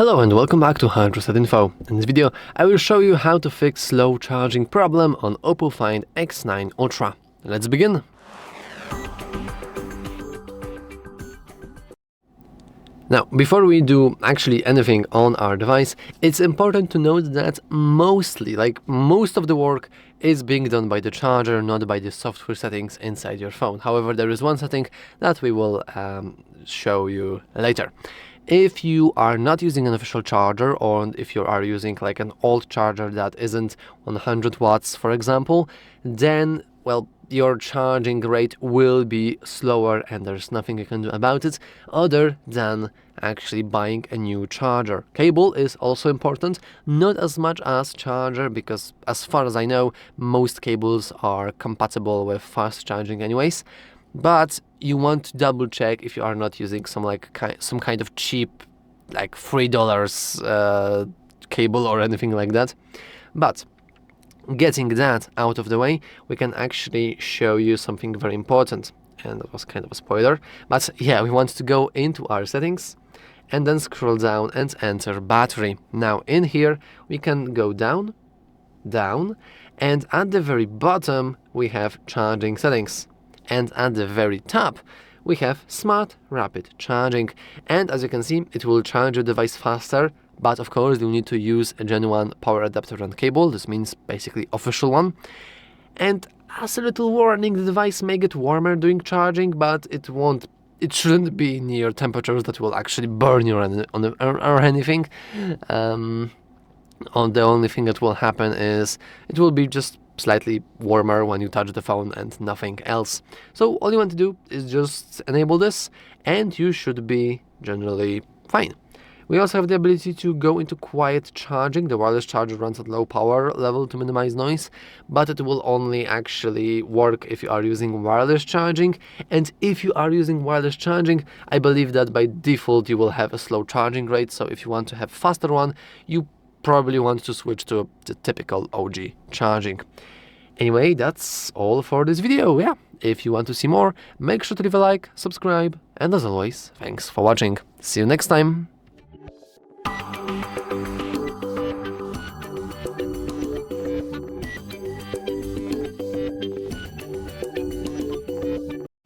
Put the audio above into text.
Hello and welcome back to HardReset.Info. In this video, I will show you how to fix slow charging problem on OPPO Find X9 Ultra. Let's begin. Now, before we do actually anything on our device, it's important to note that most of the work is being done by the charger, not by the software settings inside your phone. However, there is one setting that we will show you later. If you are not using an official charger, or if you are using like an old charger that isn't 100 watts, for example, then, well, your charging rate will be slower and there's nothing you can do about it other than actually buying a new charger. Cable is also important, not as much as charger, because as far as I know, most cables are compatible with fast charging anyways. But you want to double check if you are not using some kind of cheap, like $3 cable or anything like that. But getting that out of the way, we can actually show you something very important. And that was kind of a spoiler. But yeah, we want to go into our settings and then scroll down and enter battery. Now in here, we can go down, and at the very bottom, we have charging settings. And at the very top, we have Smart Rapid Charging. And as you can see, it will charge your device faster, but of course you'll need to use a Gen 1 power adapter and cable. This means basically official one. And as a little warning, the device may get warmer during charging, but it shouldn't be near temperatures that will actually burn you or anything. The only thing that will happen is it will be just slightly warmer when you touch the phone and nothing else. So all you want to do is just enable this and you should be generally fine. We also have the ability to go into quiet charging. The wireless charger runs at low power level to minimize noise, but it will only actually work if you are using wireless charging. And if you are using wireless charging, I believe that by default you will have a slow charging rate. So if you want to have faster one, you probably want to switch to the typical OG charging. Anyway, that's all for this video. Yeah, if you want to see more, make sure to leave a like, subscribe, and as always, thanks for watching. See you next time.